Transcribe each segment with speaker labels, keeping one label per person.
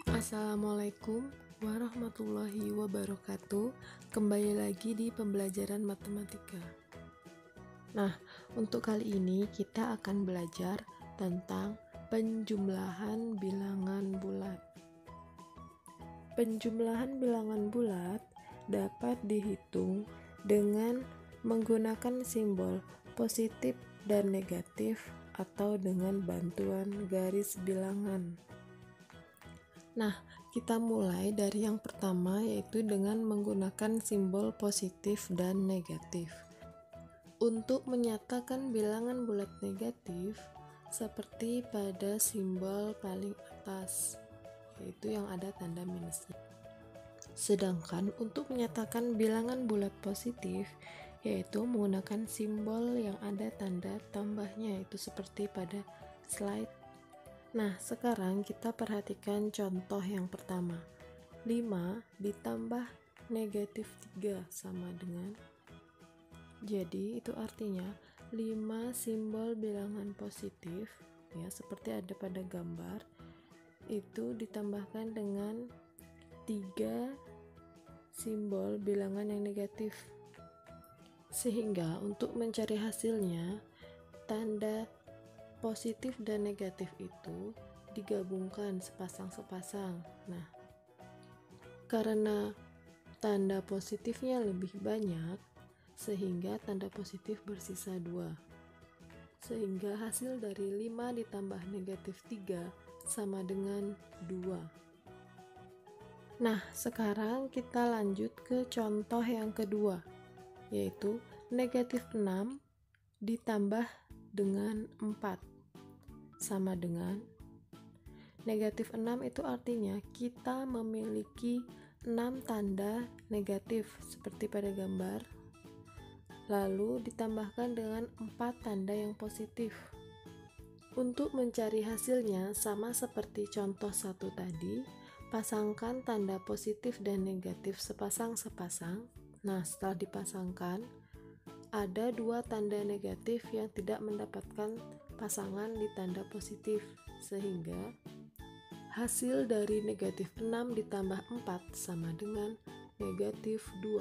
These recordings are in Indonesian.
Speaker 1: Assalamualaikum warahmatullahi wabarakatuh. Kembali lagi di pembelajaran matematika. Nah, untuk kali ini kita akan belajar tentang penjumlahan bilangan bulat. Penjumlahan bilangan bulat dapat dihitung dengan menggunakan simbol positif dan negatif atau dengan bantuan garis bilangan. Nah, kita mulai dari yang pertama, yaitu dengan menggunakan simbol positif dan negatif. Untuk menyatakan bilangan bulat negatif, seperti pada simbol paling atas, yaitu yang ada tanda minusnya. Sedangkan untuk menyatakan bilangan bulat positif, yaitu menggunakan simbol yang ada tanda tambahnya, yaitu seperti pada slide. Nah, sekarang kita perhatikan contoh yang pertama. 5 ditambah negatif 3 sama dengan, jadi itu artinya 5 simbol bilangan positif, ya seperti ada pada gambar, itu ditambahkan dengan 3 simbol bilangan yang negatif. Sehingga untuk mencari hasilnya, tanda positif dan negatif itu digabungkan sepasang-sepasang. Nah, karena tanda positifnya lebih banyak, sehingga tanda positif bersisa 2. Sehingga hasil dari 5 ditambah negatif 3 sama dengan 2. Nah, sekarang kita lanjut ke contoh yang kedua, yaitu negatif 6 ditambah dengan 4 sama dengan, negatif 6 itu artinya kita memiliki 6 tanda negatif seperti pada gambar, lalu ditambahkan dengan 4 tanda yang positif. Untuk mencari hasilnya sama seperti contoh 1 tadi, pasangkan tanda positif dan negatif sepasang-sepasang. Nah, setelah dipasangkan, ada 2 tanda negatif yang tidak mendapatkan pasangan di tanda positif, sehingga hasil dari negatif 6 ditambah 4 sama dengan negatif 2.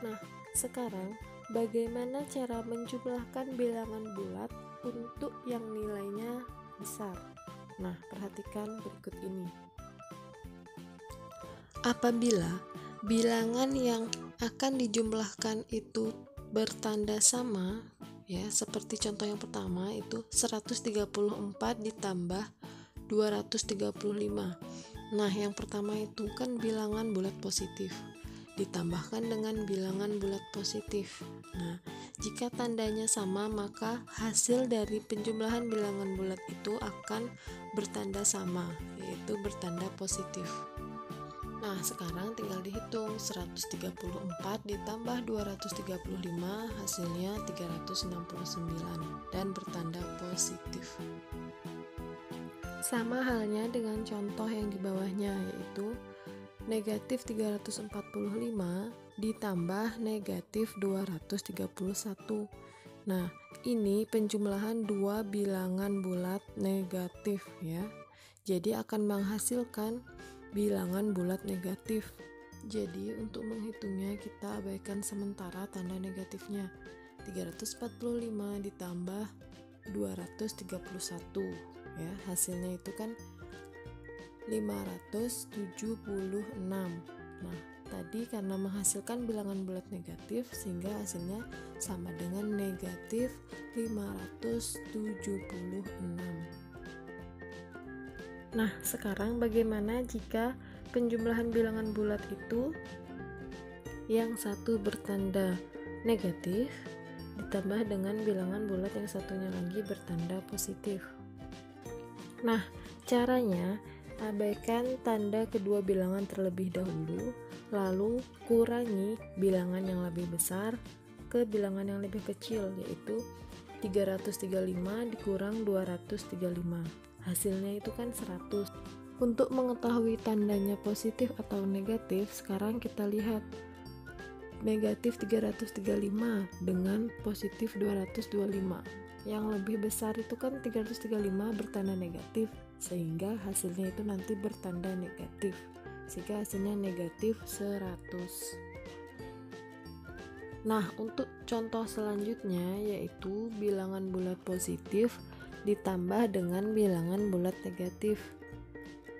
Speaker 1: Nah, sekarang bagaimana cara menjumlahkan bilangan bulat untuk yang nilainya besar? Nah, perhatikan berikut ini. Apabila bilangan yang akan dijumlahkan itu bertanda sama, ya seperti contoh yang pertama itu 134 ditambah 235. Nah, yang pertama itu kan bilangan bulat positif ditambahkan dengan bilangan bulat positif. Nah, jika tandanya sama, maka hasil dari penjumlahan bilangan bulat itu akan bertanda sama, yaitu bertanda positif. Nah, sekarang tinggal dihitung 134 ditambah 235, hasilnya 369 dan bertanda positif. Sama halnya dengan contoh yang di bawahnya, yaitu negatif 345 ditambah negatif 231. Nah, ini penjumlahan dua bilangan bulat negatif ya. Jadi akan menghasilkan bilangan bulat negatif. Jadi untuk menghitungnya kita abaikan sementara tanda negatifnya. 345 ditambah 231 ya, hasilnya itu kan 576. Nah, tadi karena menghasilkan bilangan bulat negatif sehingga hasilnya sama dengan negatif 576. Nah, sekarang bagaimana jika penjumlahan bilangan bulat itu yang satu bertanda negatif ditambah dengan bilangan bulat yang satunya lagi bertanda positif? Nah, caranya abaikan tanda kedua bilangan terlebih dahulu, lalu kurangi bilangan yang lebih besar ke bilangan yang lebih kecil, yaitu 335 dikurang 235. Hasilnya itu kan 100. Untuk mengetahui tandanya positif atau negatif, sekarang kita lihat negatif 335 dengan positif 225. Yang lebih besar itu kan 335 bertanda negatif, sehingga hasilnya itu nanti bertanda negatif, sehingga hasilnya negatif 100. Nah, untuk contoh selanjutnya yaitu bilangan bulat positif ditambah dengan bilangan bulat negatif.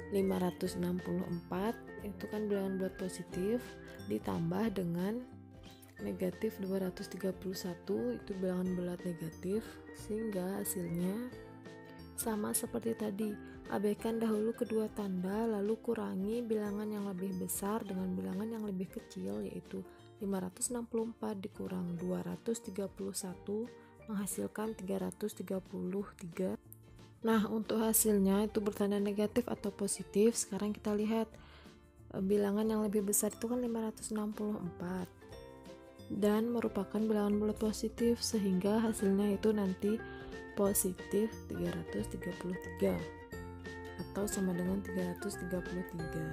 Speaker 1: 564 itu kan bilangan bulat positif ditambah dengan negatif 231 itu bilangan bulat negatif, sehingga hasilnya sama seperti tadi. Abaikan dahulu kedua tanda, lalu kurangi bilangan yang lebih besar dengan bilangan yang lebih kecil, yaitu 564 dikurang 231 menghasilkan 333. Nah, untuk hasilnya itu bertanda negatif atau positif. Sekarang kita lihat bilangan yang lebih besar itu kan 564 dan merupakan bilangan bulat positif, sehingga hasilnya itu nanti positif 333 atau sama dengan 333.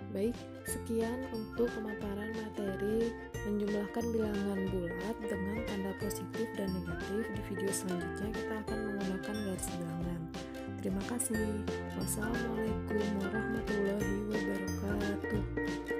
Speaker 1: Baik, sekian untuk pemaparan materi menjumlahkan bilangan bulat dengan tanda positif dan negatif. Di video selanjutnya kita akan menggunakan garis bilangan. Terima kasih. Wassalamualaikum warahmatullahi wabarakatuh.